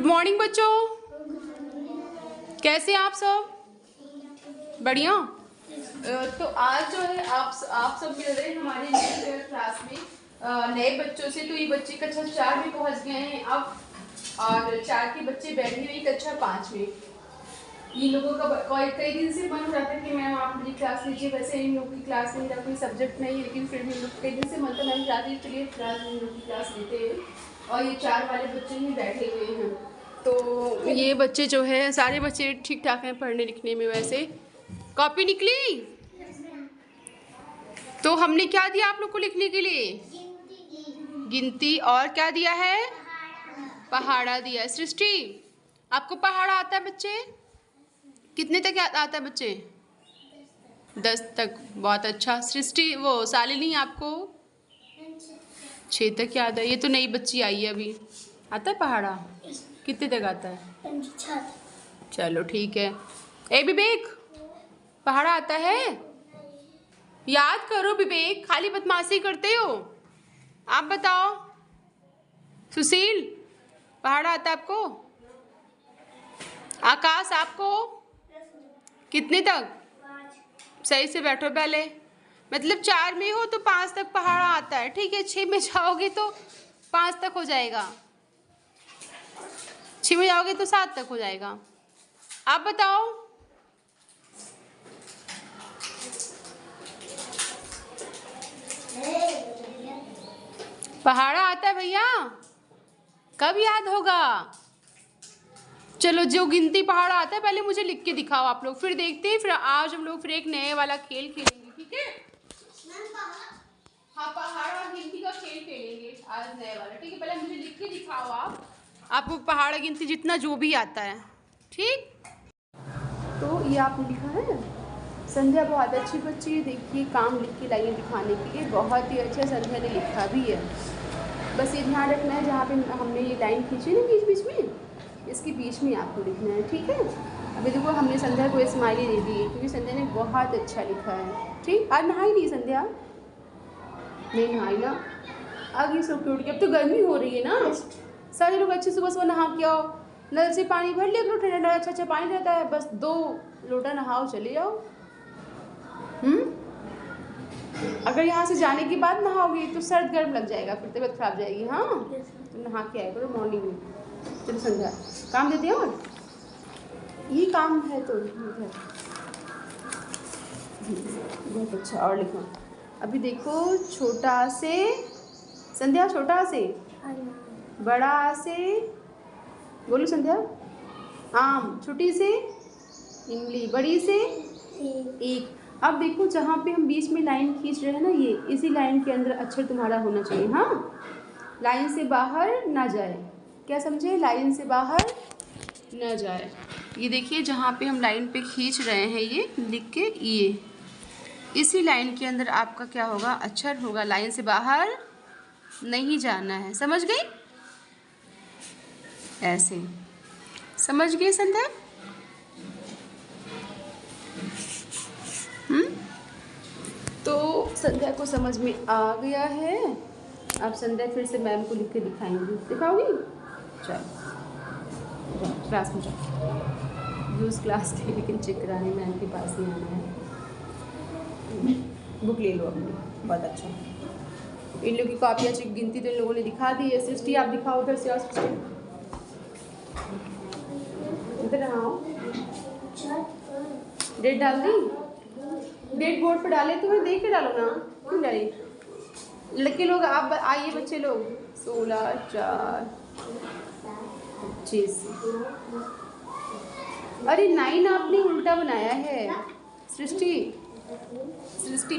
Good morning बच्चों, कैसे हैं आप सब? बढ़िया। तो आज जो है आप सब मिल रहे हैं हमारे नए क्लास में नए बच्चों से। तो ये बच्चे कक्षा 4 में पहुंच गए हैं अब, और 4 के बच्चे बैठे हुए कक्षा 5 में। इन लोगों का कई दिन से मन हो रहा था कि मैम आप मेरी क्लास लीजिए। वैसे इन लोगों की क्लास नहीं, कोई सब्जेक्ट नहीं, लेकिन फिर भी कई दिन से मन तो मैम चाहती, चलिए क्लास इन लोगों की क्लास लेते हैं। और ये 4 वाले बच्चे ही बैठे हुए हैं। तो ये बच्चे जो है सारे बच्चे ठीक ठाक हैं पढ़ने लिखने में। वैसे कॉपी निकली तो हमने क्या दिया आप लोग को लिखने के लिए? गिनती। और क्या दिया है? पहाड़ा दिया है। सृष्टि, आपको पहाड़ा आता है बच्चे? कितने तक आता है बच्चे? 10 तक। बहुत अच्छा। सृष्टि, वो शालिनी, आपको 6 तक याद है। ये तो नई बच्ची आई है अभी। आता है पहाड़ा? कितने तक आता है? चलो ठीक है। ए विवेक, पहाड़ा आता है? याद करो विवेक, खाली बदमाशी करते हो। आप बताओ। सुशील, पहाड़ा आता है आपको? आकाश, आपको कितने तक? सही से बैठो पहले। मतलब 4 में हो तो 5 तक पहाड़ा आता है, ठीक है। 6 में जाओगे तो 5 तक हो जाएगा, 6 में जाओगे तो 7 तक हो जाएगा। आप बताओ। पहाड़ा आता है भैया? कब याद होगा? चलो, जो गिनती पहाड़ा आता है पहले मुझे लिख के दिखाओ आप लोग, फिर देखते हैं। फिर आज हम लोग फिर एक नए वाला खेल खेलेंगे, ठीक है? हाँ, पहाड़ और गिनती का खेल खेलेंगे आज नए वाला, ठीक है? पहले मुझे लिख के दिखाओ आपको पहाड़ गिनती जितना जो भी आता है, ठीक? तो ये आपने लिखा है। संध्या बहुत अच्छी बच्ची है, देखिए काम लिख के लाइए दिखाने के लिए। बहुत ही अच्छा संध्या ने लिखा भी है। बस ये ध्यान रखना है जहाँ पे हमने ये लाइन खींची ना बीच बीच में, इसके बीच में आपको लिखना है, ठीक है? अभी देखो हमने संध्या को स्माइली दे दी है क्योंकि संध्या ने बहुत अच्छा लिखा है, ठीक? आज नहाई नहीं संध्या? नहीं नहाई ना, आगे सो के उठ के। अब तो गर्मी हो रही है ना, सारे लोग अच्छे सुबह सुबह नहा के आओ। नल से पानी भर लिया करो, ठंडा अच्छा अच्छा पानी रहता है। बस 2 लोटा नहाओ, चले जाओ। अगर यहाँ से जाने के बाद नहाओगे तो सर्द गर्म लग जाएगा, फिर तबीयत खराब जाएगी। हाँ, तो नहा के आया करो मॉर्निंग में। चलो संध्या, काम देते हैं। और ये काम है तो बहुत अच्छा। और लिखो अभी देखो, छोटा से संध्या, छोटा से बड़ा से, बोलो संध्या। आम, छोटी से इमली, बड़ी से एक। अब देखो जहाँ पे हम बीच में लाइन खींच रहे हैं ना, ये इसी लाइन के अंदर अक्षर तुम्हारा होना चाहिए। हाँ, लाइन से बाहर ना जाए। क्या समझे? लाइन से बाहर ना जाए। ये देखिए जहाँ पे हम लाइन पे खींच रहे हैं, ये लिख के, ये इसी लाइन के अंदर आपका क्या होगा? अक्षर होगा। लाइन से बाहर नहीं जाना है, समझ गई? ऐसे समझ गए संध्या? तो संध्या को समझ में आ गया है। अब संध्या फिर से मैम को लिख के दिखाएंगी। दिखाओगी? चलो क्लास में जाओ। यूज़ क्लास के, लेकिन चेक कराने मैम के पास ही आना है। बुक ले लो अपनी, बहुत अच्छा। इन लोगों की कॉपियाँ चेक गिनती तो इन लोगों ने दिखा दी है। सृष्टि, आप दिखाओ उधर से। और इधर आओ। डेट डाल दी? डेट बोर्ड पर डाले तो मैं देख के डालो ना, क्यों डाली? लड़के लोग आप आइए, बच्चे लोग। 16/4/25। अरे 9 आपने उल्टा बनाया है। सृष्टि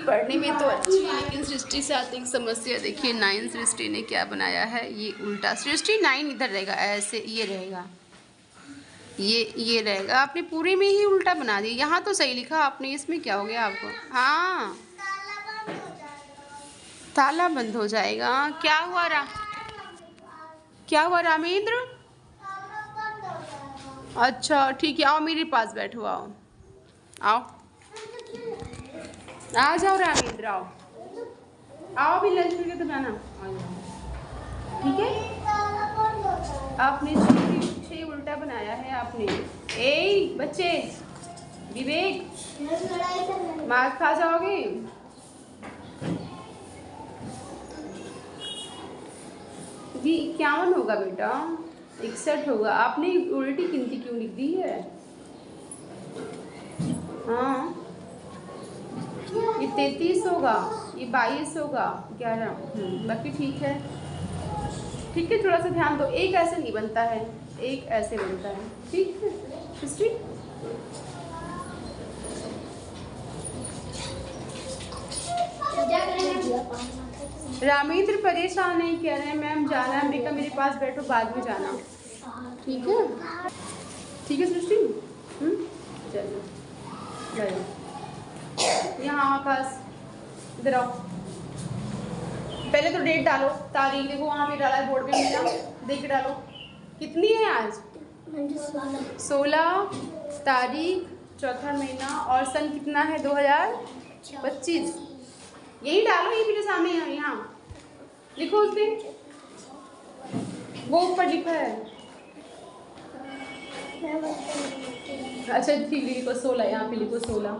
पढ़ने में तो अच्छी है, लेकिन सृष्टि से आती एक समस्या। देखिए 9 सृष्टि ने क्या बनाया है, ये उल्टा। सृष्टि 9 इधर रहेगा, ऐसे ये रहेगा, ये रहेगा। आपने पूरे में ही उल्टा बना दिया। यहाँ तो सही लिखा आपने, इसमें क्या हो गया आपको? हाँ, ताला बंद हो जाएगा। क्या हुआ रामेंद्र? अच्छा ठीक है, आओ मेरे पास बैठो। आओ आ जाओ रामेंद्र, आओ भी लंच करके तो जाना, ठीक है? आपने बच्चे उल्टा बनाया है आपने। ए बच्चे, विवेक, मार खा जाओगे। जी 51 होगा बेटा, 61 होगा। आपने उल्टी गिनती क्यों लिख दी है? हाँ ये 33 होगा, ये 22 होगा, 11। बाकी ठीक है, ठीक है। थोड़ा सा ध्यान दो, एक ऐसे नहीं बनता है, एक ऐसे बनता है, ठीक है। हिस्ट्री रामेंद्र परेशान नहीं कह रहे हैं मैम, जाना है बेटा, मेरे पास बैठो, बाद में जाना, ठीक है, ठीक है सृष्टि। चलो यहाँ आकाश इधर आओ, पहले तो डेट डालो, तारीख देखो वहाँ पे डाला है बोर्ड पे, मेरा देख के डालो। कितनी है आज? 16 तारीख, चौथा महीना, और सन कितना है? 2025। यही डालो, ये मेरे सामने है, यहाँ लिखो उस पे, वो ऊपर लिखा है। अच्छा ठीक लिखो 16, यहाँ पे लिखो 16,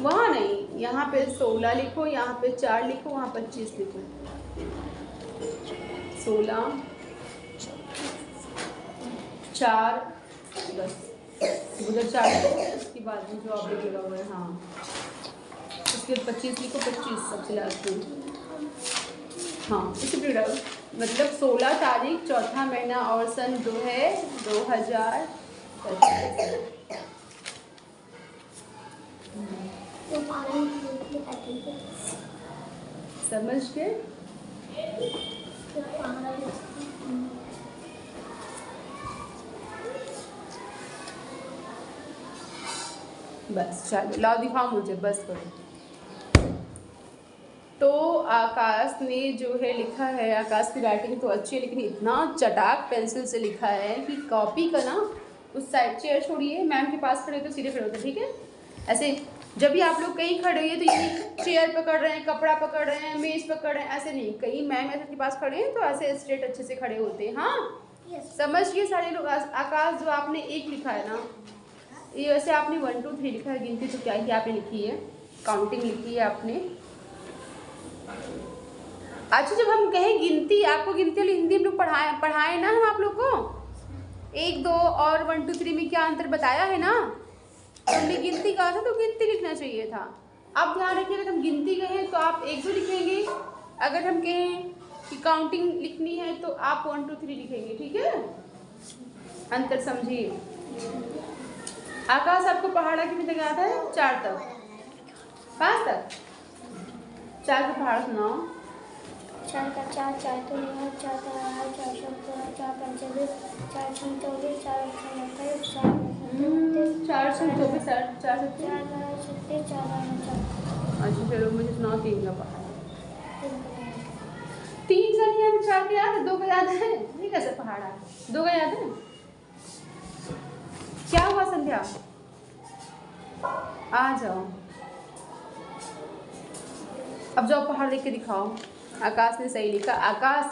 वहाँ नहीं, यहाँ पे 16 लिखो, यहाँ पे 4 लिखो, वहाँ 25 लिखो। 16 4 बस, उधर 4 उसके बाद में जो आप लगा हुआ है, हाँ उसके 25 लिखो, 25 सबसे लास्ट में, हाँ इसी पे डालो। मतलब 16 तारीख, चौथा महीना, और सन जो है 2025। समझ गए? बस चलो, लाओ दिखाओ मुझे, बस करो। तो आकाश ने जो है लिखा है, आकाश की राइटिंग तो अच्छी है, लेकिन इतना चटाक पेंसिल से लिखा है कि कॉपी का ना, उस साइड चेयर छोड़िए, मैम के पास खड़े हो तो सीधे खड़े होते, ठीक है। ऐसे जब भी आप लोग कहीं खड़े होइए तो ये चेयर पकड़ रहे हैं, कपड़ा पकड़ रहे हैं, मेज पकड़ रहे हैं, ऐसे नहीं। कहीं मैम ऐसे के पास खड़े हैं तो ऐसे स्ट्रेट अच्छे से खड़े होते हैं, हाँ समझ गए सारे लोग। आकाश जो आपने 1 लिखा है ना, ये वैसे आपने 1 2 3 लिखा है, गिनती तो क्या ही आपने लिखी है, काउंटिंग लिखी है आपने। अच्छा जब हम कहें गिनती, आपको गिनती वाली हिंदी हम लोग पढ़ाए ना हम आप लोग को, 1 2 और 1 2 3 में क्या अंतर बताया है ना। तो हमने गिनती कहा था तो गिनती लिखना चाहिए था। अब ध्यान रखिए, अगर हम गिनती कहें तो आप 1 2 लिखेंगे, अगर हम कहें कि काउंटिंग लिखनी है तो आप 1 2 3 लिखेंगे, ठीक है। अंतर समझिए। आकाश आपको पहाड़ा कितने तक याद है? 4 तक, 5 तक, 4 का पहाड़ा सुनाओ। 4 का 4 4 तो नहीं, 4 का 4 4 4 5 24 4 6 24 4 28 4 4 6 24 4 4 अच्छा चलो मुझे सुनाओ 3 का पहाड़ा। 3 का नहीं याद, 4 का याद है, 2 का याद है, नहीं कैसे पहाड़ा, 2 का याद है। क्या हुआ संध्या, आ जाओ, अब जाओ पहाड़ देख के दिखाओ। आकाश ने सही लिखा। आकाश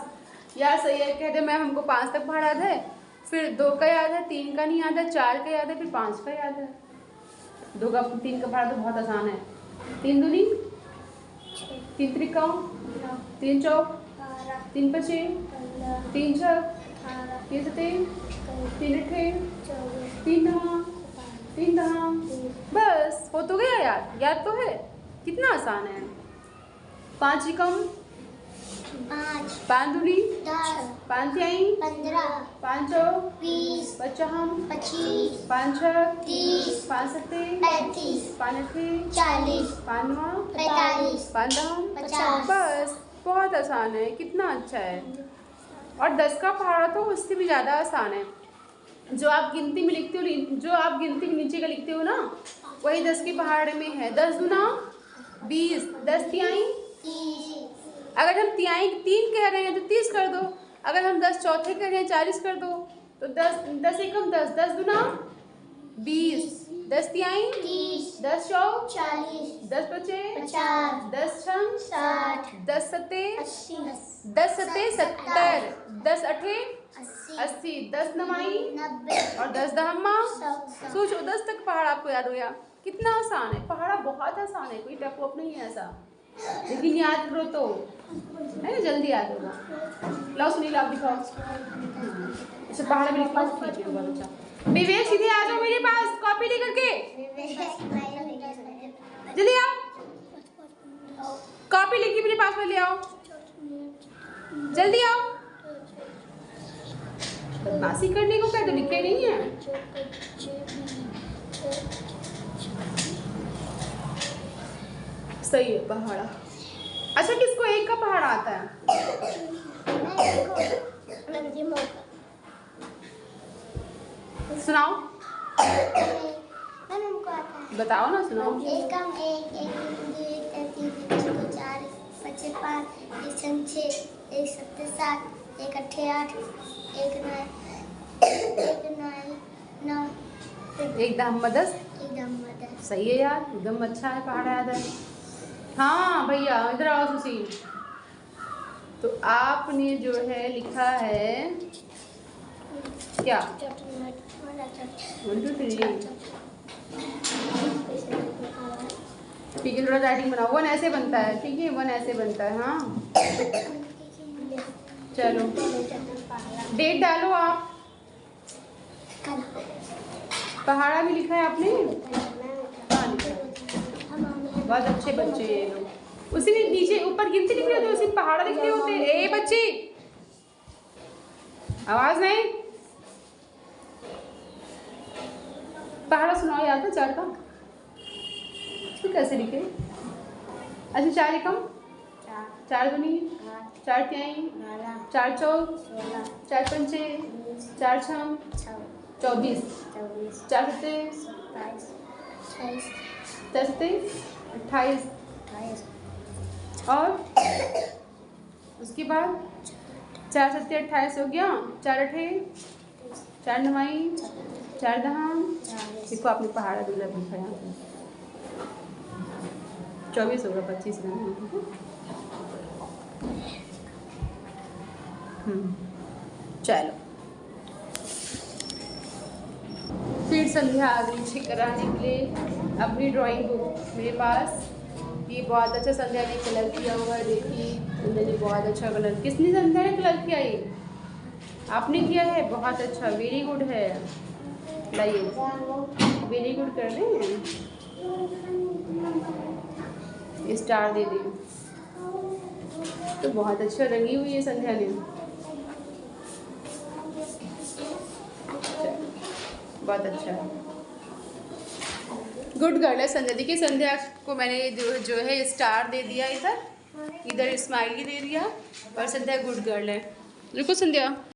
यार सही है, कहते मैम हमको 5 तक पहाड़ा है, फिर 2 का याद है, 3 का नहीं याद है, 4 का याद है, फिर 5 का याद है। 2 का 3 का पहाड़ा तो बहुत आसान है। 3 दूनी 3 त्रिका 3 चौक 3 पचे 3 छक 3 सते 3 अठे 3 नवा 3 दहा, बस हो तो गया याद तो है। कितना आसान है। 5 एकम 5 दूनी 5 तिहाई 5 चौक 50 5 छक 5 सत्ते 5 अठे 5 नवा 5 दहा, बस बहुत आसान है। कितना अच्छा है। और 10 का पहाड़ा तो उससे भी ज़्यादा आसान है। जो आप गिनती में लिखते हो, जो आप गिनती के नीचे का लिखते हो ना, वही 10 के पहाड़े में है। 10 दूना 20, 10 तिहाई, अगर हम तिहाई 3 कह रहे हैं तो 30 कर दो, अगर हम 10 चौथे कह रहे हैं 40 कर दो, तो 10 एकम 10, 10 दूना 20, 10 तिहाई 30, 10 चौक 40, 10 पचे 50, 10 छम 60, 10 सत्ते 80, 10 सत्ते 70, 10 अठे 80, 80, 10 नवाई 90, और 10 दहम्मा। 100। सोचो 10 तक पहाड़ आपको याद हो गया, कितना आसान है। पहाड़ा बहुत आसान है, कोई टफ वफ नहीं है ऐसा, लेकिन याद करो तो है ना, जल्दी याद होगा। लाओ सुनील आप दिखाओ। अच्छा पहाड़ा भी लिखो, ठीक है बहुत अच्छा। विवेक सीधे आ जाओ मेरे पास कॉपी लेकर के, जल्दी आओ, कॉपी लेके मेरे पास में ले आओ, जल्दी आओ। बदमाशी करने को क्या, तो लिखे नहीं है। सही है पहाड़ा। अच्छा किसको एक का पहाड़ा आता है? सुनाओ, बताओ ना, सुनाओ। एक कम एक एक तीन तीन चार पचे 5 एक छम 6 एक सत्ते 7 एक अट्ठे 8 एक 9 एक दहम्मा 10। एकदम मदद। सही है यार, एकदम अच्छा है, पहाड़ा याद है। हाँ भैया इधर आओ सुशील। तो आपने जो है लिखा है क्या? 1 2 1 2 3। ठीक है, थोड़ा राइटिंग बनाओ। 1 ऐसे बनता है, ठीक है, 1 ऐसे बनता है। हाँ चलो डेट डालो आप। पहाड़ा भी लिखा है आपने? हाँ लिखा है। बहुत अच्छे बच्चे हैं ये लोग। उसी में नीचे ऊपर गिनती लिख रहे होते, उसी में पहाड़ा लिख रहे होते। ए बच्ची आवाज नहीं। पहाड़ा सुनाओ याद है 4 का? तो कैसे लिखे? अच्छा 4 एकम 4 दूनी 4 तिहाई 4 चौक 4 पंचे 4 छम 24 4 सत्ते 28 और उसके बाद 4 सत्ते 28 हो गया। 4 अठे 4 नवाई 4 दहाम। देखो आपने पहाड़ा दूल्हा लिखा यहाँ पे 24 होगा 25 नहीं। चलो फिर संध्या आ गई मुझे कराने के लिए अपनी ड्राइंग बुक मेरे पास। ये बहुत अच्छा संध्या ने कलर किया हुआ है, देखिए संध्या ने बहुत अच्छा कलर। किसने संध्या ने कलर किया? ये आपने किया है, बहुत अच्छा, वेरी गुड है। लाइए वेरी गुड कर रहे हैं, स्टार दे दें। तो बहुत अच्छा रंगी हुई है संध्या ने, बहुत अच्छा है, गुड गर्ल है संध्या। देखिए संध्या को मैंने जो है स्टार दे दिया, इधर स्माइली दे दिया, और संध्या गुड गर्ल है। रुको संध्या।